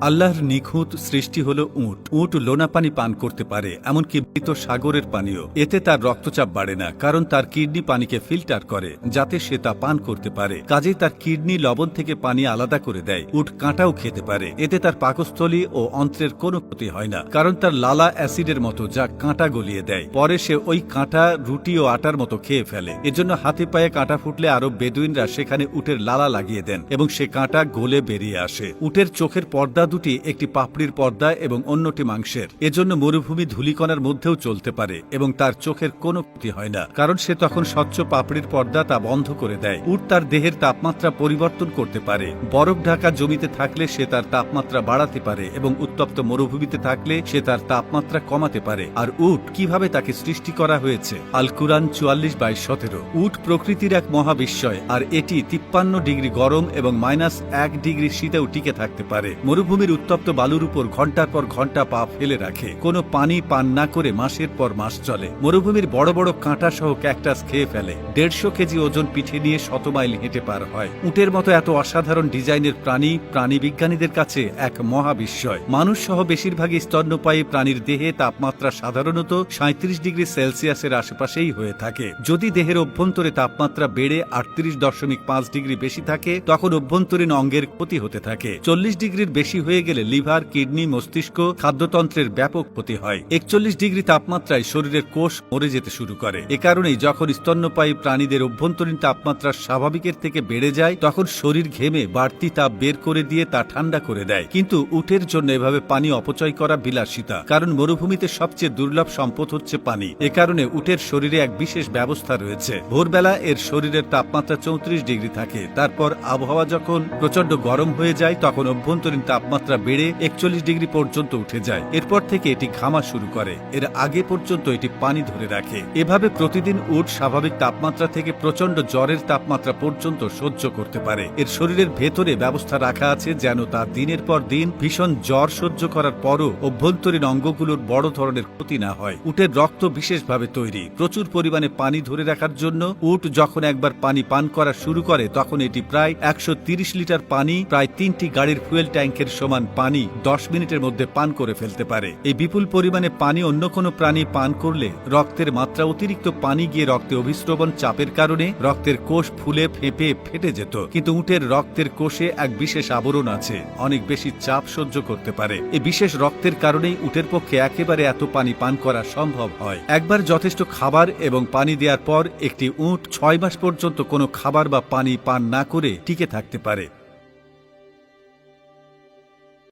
আল্লাহর নিখুঁত সৃষ্টি হল উট। উট লোনা পানি পান করতে পারে, এমনকি মৃত সাগরের পানিও। এতে তার রক্তচাপ বাড়ে না, কারণ তার কিডনি পানিকে ফিল্টার করে যাতে সে তা পান করতে পারে। কাজেই তার কিডনি লবণ থেকে পানি আলাদা করে দেয়। উট কাঁটাও খেতে পারে, এতে তার পাকস্থলী ও অন্ত্রের কোনো ক্ষতি হয় না, কারণ তার লালা অ্যাসিডের মতো, যা কাঁটা গলিয়ে দেয়। পরে সে ওই কাঁটা রুটি ও আটার মতো খেয়ে ফেলে। এজন্য হাতে পায়ে কাঁটা ফুটলে আরব বেদুইনরা সেখানে উটের লালা লাগিয়ে দেন এবং সে কাঁটা গলে বেরিয়ে আসে। উটের চোখের পর্দা দুটি, একটি পাপড়ির পর্দা এবং অন্যটি মাংসের। এজন্য মরুভূমি ধূলিকণার মধ্যেও চলতে পারে এবং তার চোখের কোনো ক্ষতি হয় না, কারণ সে তখন স্বচ্ছ পাপড়ির পর্দা তা বন্ধ করে দেয়। উট তার দেহের তাপমাত্রা পরিবর্তন করতে পারে। বরফ ঢাকা জমিতে থাকলে সে তার তাপমাত্রা বাড়াতে পারে এবং উত্তপ্ত মরুভূমিতে থাকলে সে তার তাপমাত্রা কমাতে পারে। আর উট কিভাবে তাকে সৃষ্টি করা হয়েছে? আল কুরআন 44/17। উট প্রকৃতির এক মহাবিস্ময়, আর এটি 53 ডিগ্রি গরম এবং -1 ডিগ্রি শীতেও টিকে থাকতে পারে। মরুভূমির উত্তপ্ত বালুর উপর ঘন্টার পর ঘন্টা পা ফেলে রাখে, কোনো পানি পান না করে মাসের পর মাস চলে। মরুভূমির বড় বড় কাঁটা সহ ক্যাকটাস খেয়ে ফেলে। 150 কেজি ওজন পিঠে নিয়ে 100 মাইল হেঁটে পার হয়। উটের মতো এত অসাধারণ ডিজাইনের প্রাণী বিজ্ঞানীদের কাছে এক মহাবিস্ময়। মানুষ সহ বেশিরভাগই স্তন্যপায়ী প্রাণীর দেহে তাপমাত্রা সাধারণত 37 ডিগ্রি সেলসিয়াসের আশেপাশেই হয়ে থাকে। যদি দেহের অভ্যন্তরে তাপমাত্রা বেড়ে 38.5 ডিগ্রি বেশি থাকে, তখন অভ্যন্তরীণ অঙ্গের ক্ষতি হতে থাকে। 40 ডিগ্রির বেশি হয়ে গেলে লিভার, কিডনি, মস্তিষ্ক, খাদ্যতন্ত্রের ব্যাপক ক্ষতি হয়। 41 ডিগ্রি তাপমাত্রায় শরীরের কোষ মরে যেতে শুরু করে। এ কারণেই যখন স্তন্যপায়ী প্রাণীদের অভ্যন্তরীণ তাপমাত্রা স্বাভাবিকের থেকে বেড়ে যায়, তখন শরীর ঘেমে বাড়তি তাপ বের করে দিয়ে তা ঠান্ডা করে দেয়। কিন্তু উটের জন্য এভাবে পানি অপচয় করা বিলাসিতা, কারণ মরুভূমিতে সবচেয়ে দুর্লভ সম্পদ হচ্ছে পানি। এ কারণে উটের শরীরে এক বিশেষ ব্যবস্থা রয়েছে। ভোরবেলা এর শরীরের তাপমাত্রা 34 ডিগ্রি থাকে। তারপর আবহাওয়া যখন প্রচন্ড গরম হয়ে যায়, তখন অভ্যন্তরীণ তাপমাত্রা বেড়ে 41 ডিগ্রি পর্যন্ত উঠে যায়। এরপর থেকে এটি ঘামা শুরু করে। এর আগে পর্যন্ত এটি পানি ধরে রাখে। এভাবে প্রতিদিন উট স্বাভাবিক তাপমাত্রা থেকে প্রচন্ড জ্বরের তাপমাত্রা পর্যন্ত সহ্য করতে পারে। এর শরীরের ভেতরে ব্যবস্থা রাখা আছে যেন তা দিনের পর দিন ভীষণ জ্বর সহ্য করার পরও অভ্যন্তরীণ অঙ্গগুলোর বড় ধরনের ক্ষতি না হয়। উটের রক্ত বিশেষভাবে তৈরি, প্রচুর পরিমাণে পানি ধরে রাখার জন্য। উট যখন একবার পানি পান করা শুরু করে, তখন এটি প্রায় 130 লিটার পানি, প্রায় 3টি গাড়ির ফুয়েল ট্যাঙ্কের সমান পানি 10 মিনিটের মধ্যে পান করে ফেলতে পারে। এই বিপুল পরিমাণে পানি অন্য কোনো প্রাণী পান করলে রক্তের মাত্রা অতিরিক্ত পানি গিয়ে রক্তে অভিস্রবণ চাপের কারণে রক্তের কোষ ফুলে ফেঁপে ফেটে যেত। কিন্তু উটের রক্তের কোষে এক বিশেষ আবরণ আছে, অনেক বেশি চাপ সহ্য করতে পারে। এই বিশেষ রক্তের কারণেই উটের পক্ষে একেবারে এত পানি পান করা সম্ভব হয়। একবার যথেষ্ট খাবার এবং পানি দেওয়ার পর একটি উট 6 মাস পর্যন্ত কোনো খাবার বা পানি পান না করে টিকে থাকতে পারে।